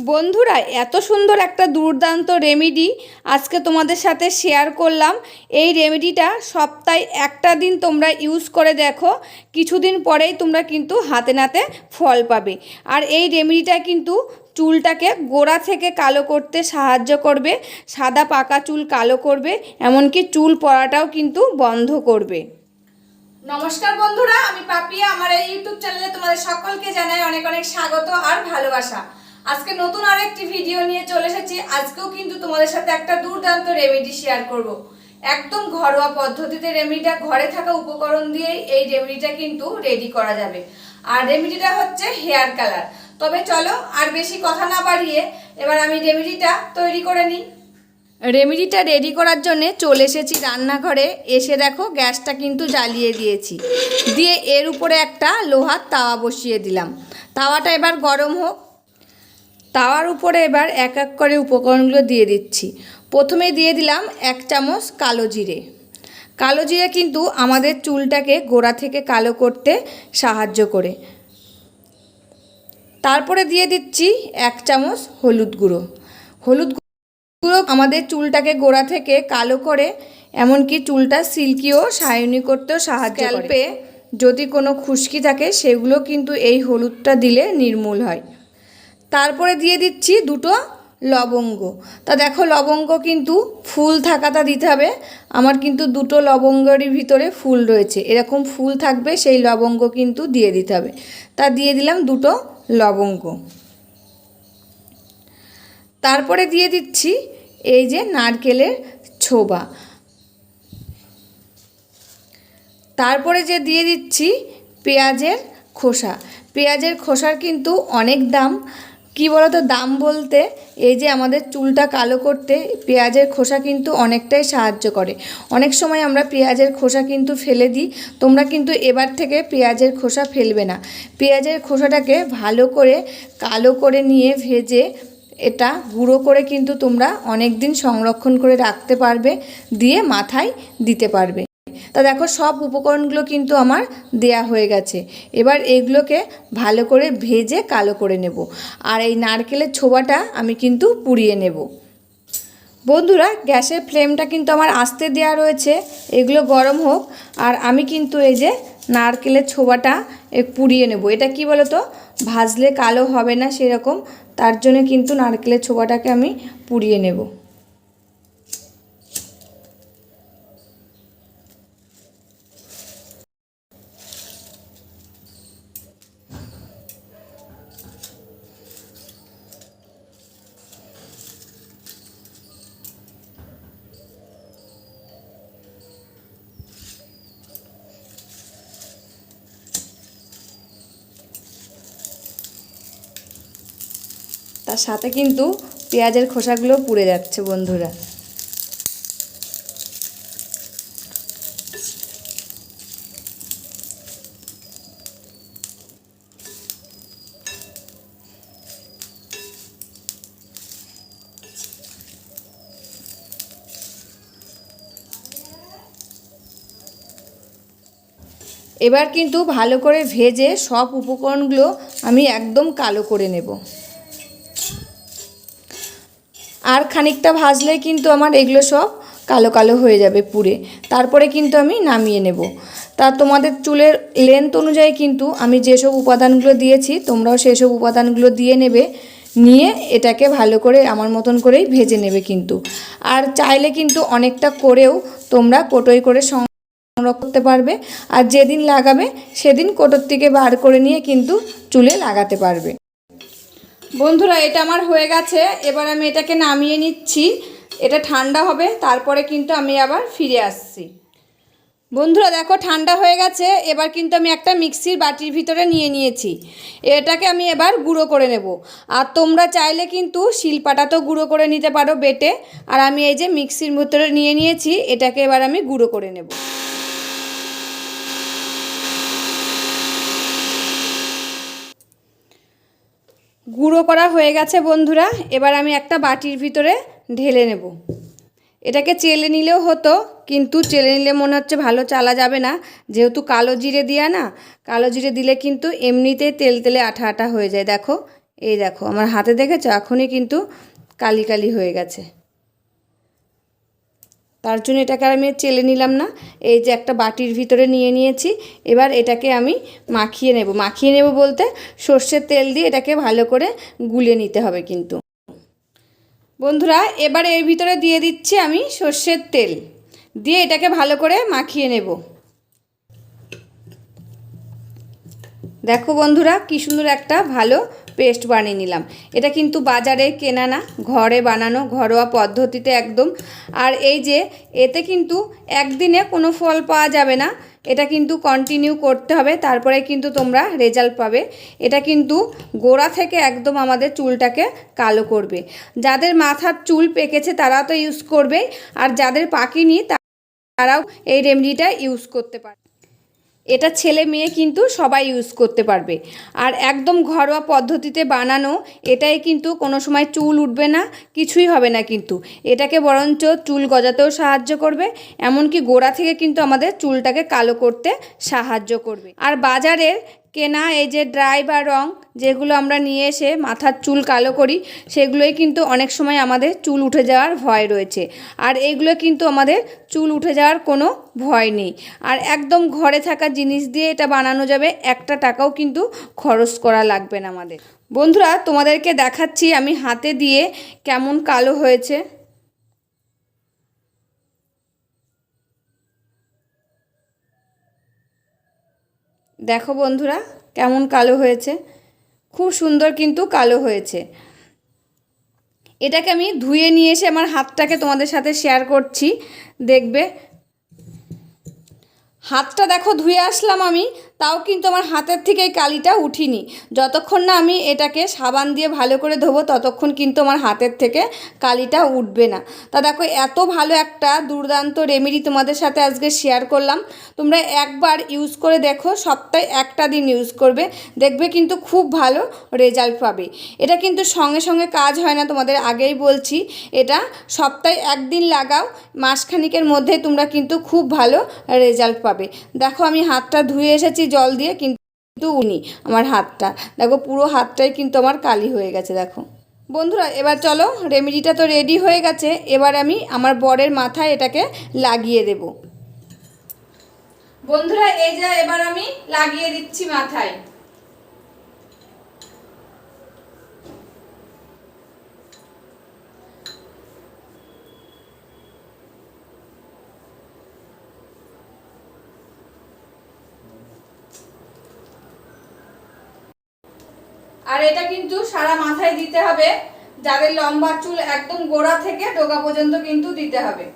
বন্ধুরা, এত সুন্দর একটা দুর্দান্ত রেমেডি আজকে তোমাদের সাথে শেয়ার করলাম। এই রেমেডিটা সপ্তাহে একটা দিন তোমরা ইউজ করে দেখো, কিছুদিন পরেই তোমরা কিন্তু হাতে নাতে ফল পাবে। আর এই রেমেডিটা কিন্তু চুলটাকে গোড়া থেকে কালো করতে সাহায্য করবে, সাদা পাকা চুল কালো করবে, এমনকি চুল পড়াটাও কিন্তু বন্ধ করবে। নমস্কার বন্ধুরা, আমি পাপিয়া। আমার এই ইউটিউব চ্যানেলে তোমাদের সকলকে জানাই অনেক অনেক স্বাগত আর ভালোবাসা। আজকে নতুন আরেকটি ভিডিও নিয়ে চলে এসেছি। আজকেও কিন্তু তোমাদের সাথে একটা দুর্দান্ত রেমেডি শেয়ার করব। একদম ঘরোয়া পদ্ধতিতে রেমেডিটা, ঘরে থাকা উপকরণ দিয়ে এই রেমেডিটা কিন্তু রেডি করা যাবে। আর রেমেডিটা হচ্ছে হেয়ার কালার। তবে চলো আর বেশি কথা না বাড়িয়ে এবার আমি রেমেডিটা তৈরি করে নিই। রেমেডিটা রেডি করার জন্য চলে এসেছি রান্নাঘরে। এসে দেখো গ্যাসটা কিন্তু জ্বালিয়ে দিয়েছি, দিয়ে এর উপরে একটা লোহার তাওয়া বসিয়ে দিলাম। তাওয়াটা এবার গরম হোক। তাওয়ার উপরে এবার এক এক করে উপকরণগুলো দিয়ে দিচ্ছি। প্রথমে দিয়ে দিলাম 1 চামচ কালো জিরে। কালো জিরে কিন্তু আমাদের চুলটাকে গোড়া থেকে কালো করতে সাহায্য করে। তারপরে দিয়ে দিচ্ছি 1 চামচ হলুদ গুঁড়ো। হলুদ গুঁড়ো আমাদের চুলটাকে গোড়া থেকে কালো করে, এমনকি চুলটা সিল্কি ও শাইনি করতেও সাহায্য করে। স্ক্যাল্পে যদি কোনো খুশকি থাকে সেগুলো কিন্তু এই হলুদটা দিলে নির্মূল হয়। তারপরে দিয়ে দিচ্ছি 2টো লবঙ্গ। তা দেখো লবঙ্গ কিন্তু ফুল থাকাটা দিতে হবে। আমার কিন্তু 2টো লবঙ্গের ভিতরে ফুল রয়েছে, এরকম ফুল থাকবে সেই লবঙ্গ কিন্তু দিয়ে দিতে হবে। তা দিয়ে দিলাম 2টো লবঙ্গ। তারপরে দিয়ে দিচ্ছি এই যে নারকেলের ছোবা। তারপরে যে দিয়ে দিচ্ছি পেঁয়াজের খোসা। পেঁয়াজের খোসার কিন্তু অনেক দাম। কি বলতো, দাম বলতে এই যে আমাদের চুলটা কালো করতে পেঁয়াজের খোসা কিন্তু অনেকটাই সাহায্য করে। অনেক সময় আমরা পেঁয়াজের খোসা কিন্তু ফেলে দিই। তোমরা কিন্তু এবার থেকে পেঁয়াজের খোসা ফেলবে না। পেঁয়াজের খোসাটাকে ভালো করে কালো করে নিয়ে ভেজে এটা গুঁড়ো করে কিন্তু তোমরা অনেক দিন সংরক্ষণ করে রাখতে পারবে, দিয়ে মাথায় দিতে পারবে। তা দেখো সব উপকরণগুলো কিন্তু আমার দেয়া হয়ে গেছে। এবার এগুলোকে ভালো করে ভেজে কালো করে নেব। আর এই নারকেলের ছোবাটা আমি কিন্তু পুড়িয়ে নেব। বন্ধুরা, গ্যাসের ফ্লেমটা কিন্তু আমার আস্তে দেওয়া রয়েছে। এগুলো গরম হোক। আর আমি কিন্তু এই যে নারকেলের ছোবাটা পুড়িয়ে নেব। এটা কি বলো তো, ভাজলে কালো হবে না সেরকম, তার জন্য কিন্তু নারকেলের ছোবাটাকে আমি পুড়িয়ে নেব। তার সাথে কিন্তু পেঁয়াজের খোসাগুলো পুড়ে যাচ্ছে বন্ধুরা। এবার কিন্তু ভালো করে ভেজে সব উপকরণগুলো আমি একদম কালো করে নেব। আর খানিকটা ভাজলেই কিন্তু আমার এগুলো সব কালো কালো হয়ে যাবে পুড়ে। তারপরে কিন্তু আমি নামিয়ে নেব। তা তোমাদের চুলের লেন্থ অনুযায়ী কিন্তু আমি যেসব উপাদানগুলো দিয়েছি তোমরাও সেসব উপাদানগুলো দিয়ে নেবে। নিয়ে এটাকে ভালো করে আমার মতন করেই ভেজে নেবে কিন্তু। আর চাইলে কিন্তু অনেকটা করেও তোমরা কোটোয় করে সংগ্রহ করতে পারবে। আর যেদিন লাগাবে সেদিন কোটোর থেকে বার করে নিয়ে কিন্তু চুলে লাগাতে পারবে। বন্ধুরা, এটা আমার হয়ে গেছে। এবার আমি এটাকে নামিয়ে নিচ্ছি। এটা ঠান্ডা হবে, তারপরে কিন্তু আমি আবার ফিরে আসছি। বন্ধুরা দেখো ঠান্ডা হয়ে গেছে। এবার কিন্তু আমি একটা মিক্সির বাটির ভিতরে নিয়ে নিয়েছি। এটাকে আমি এবার গুঁড়ো করে নেব। আর তোমরা চাইলে কিন্তু শিলপাটাতেও গুঁড়ো করে নিতে পারো বেটে। আর আমি এই যে মিক্সির ভিতরে নিয়ে নিয়েছি, এটাকে এবার আমি গুঁড়ো করে নেব। গুঁড়ো করা হয়ে গেছে বন্ধুরা। এবার আমি একটা বাটির ভিতরে ঢেলে নেব। এটাকে চেলে নিলেও হতো, কিন্তু চেলে নিলে মনে হচ্ছে ভালো চালা যাবে না, যেহেতু কালো জিরে দেয়া না। কালো জিরে দিলে কিন্তু এমনিতেই তেল তেলে আঠা আঠা হয়ে যায়। দেখো এই দেখো আমার হাতে দেখেছো এখনই কিন্তু কালি কালি হয়ে গেছে। তার জন্য এটাকে আর আমি চেলে নিলাম না, এই যে একটা বাটির ভিতরে নিয়ে নিয়েছি। এবার এটাকে আমি মাখিয়ে নেব বলতে সর্ষের তেল দিয়ে এটাকে ভালো করে গুলে নিতে হবে কিন্তু। বন্ধুরা এবার এর ভিতরে দিয়ে দিচ্ছি আমি সর্ষের তেল, দিয়ে এটাকে ভালো করে মাখিয়ে নেব। দেখো বন্ধুরা কি সুন্দর একটা ভালো পেস্ট বানিয়ে নিলাম। এটা কিন্তু বাজারে কেনা না, ঘরে বানানো ঘরোয়া পদ্ধতিতে একদম। আর এই যে এতে কিন্তু একদিনে কোনো ফল পাওয়া যাবে না, এটা কিন্তু কন্টিনিউ করতে হবে, তারপরে কিন্তু তোমরা রেজাল্ট পাবে। এটা কিন্তু গোড়া থেকে একদম আমাদের চুলটাকে কালো করবে। যাদের মাথার চুল পেকেছে তারা তো ইউজ করবে, আর যাদের পাকেনি তারাও এই রেমেডিটা ইউজ করতে পারে। এটা ছেলে মেয়ে কিন্তু সবাই ইউজ করতে পারবে। আর একদম ঘরোয়া পদ্ধতিতে বানানো, এটাই কিন্তু কোনো সময় চুল উঠবে না, কিছুই হবে না কিন্তু। এটাকে বরঞ্চ চুল গজাতেও সাহায্য করবে, এমনকি গোড়া থেকে কিন্তু আমাদের চুলটাকে কালো করতে সাহায্য করবে। আর বাজারের কেনা এই যে ড্রাই বা রং যেগুলো আমরা নিয়ে এসে মাথার চুল কালো করি, সেগুলোই কিন্তু অনেক সময় আমাদের চুল উঠে যাওয়ার ভয় রয়েছে। আর এইগুলো কিন্তু আমাদের চুল উঠে যাওয়ার কোনো ভয় নেই। আর একদম ঘরে থাকা জিনিস দিয়ে এটা বানানো যাবে, একটা টাকাও কিন্তু খরচ করা লাগবে না আমাদের। বন্ধুরা তোমাদেরকে দেখাচ্ছি আমি হাতে দিয়ে কেমন কালো হয়েছে। দেখো বন্ধুরা কেমন কালো হয়েছে, খুব সুন্দর কিন্তু কালো হয়েছে। এটাকে আমি ধুয়ে নিয়ে এসে আমার হাতটাকে তোমাদের সাথে শেয়ার করছি, দেখবে। হাতটা দেখো ধুয়ে আসলাম আমি, তাও কিন্তু আমার হাতের থেকে এই কালিটা উঠিনি। যতক্ষণ না আমি এটাকে সাবান দিয়ে ভালো করে ধোবো ততক্ষণ কিন্তু আমার হাতের থেকে কালিটা উঠবে না। তা দেখো এত ভালো একটা দুর্দান্ত রেমেডি তোমাদের সাথে আজকে শেয়ার করলাম। তোমরা একবার ইউজ করে দেখো, সপ্তাহে একটা দিন ইউজ করবে, দেখবে কিন্তু খুব ভালো রেজাল্ট পাবে। এটা কিন্তু সঙ্গে সঙ্গে কাজ হয় না, তোমাদের আগেই বলছি। এটা সপ্তাহে একদিন লাগাও, মাসখানিকের মধ্যে তোমরা কিন্তু খুব ভালো রেজাল্ট পাবে। দেখো আমি হাতটা ধুয়ে এসেছি জল দিয়ে, কিন্তু উনি আমার হাতটা দেখো পুরো হাতটাই কিন্তু আমার কালি হয়ে গেছে। দেখো বন্ধুরা এবার চলো, রেমেডিটা তো রেডি হয়ে গেছে, এবার আমি আমার বরের মাথায় এটাকে লাগিয়ে দেব। বন্ধুরা এই যে এবার আমি লাগিয়ে দিচ্ছি মাথায়। আর এটা কিন্তু সারা মাথায় দিতে হবে, যাদের লম্বা চুল একদম গোড়া থেকে ডগা পর্যন্ত কিন্তু দিতে হবে।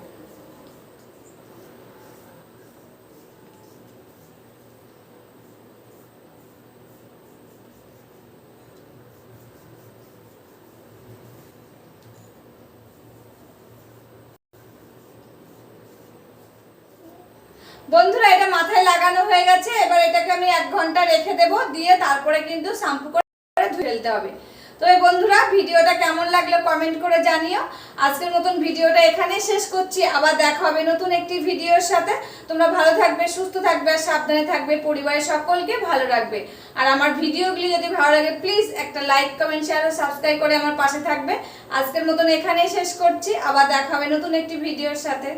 বন্ধুরা এটা মাথায় লাগানো হয়ে গেছে, এবার এটাকে আমি 1 ঘন্টা রেখে দেব, দিয়ে তারপরে কিন্তু শ্যাম্পু করে ধুয়ে ফেলতে হবে। তো এই বন্ধুরা ভিডিওটা কেমন লাগলো কমেন্ট করে জানিও। আজকের মতন ভিডিওটা এখানেই শেষ করছি, আবার দেখা হবে নতুন একটি ভিডিওর সাথে। তোমরা ভালো থাকবে, সুস্থ থাকবে, আর সাবধানে থাকবে, পরিবারের সকলকে ভালো রাখবে। আর আমার ভিডিওগুলি যদি ভালো লাগে প্লিজ একটা লাইক কমেন্ট শেয়ার ও সাবস্ক্রাইব করে আমার পাশে থাকবে। আজকের মতন এখানেই শেষ করছি, আবার দেখা হবে নতুন একটি ভিডিওর সাথে।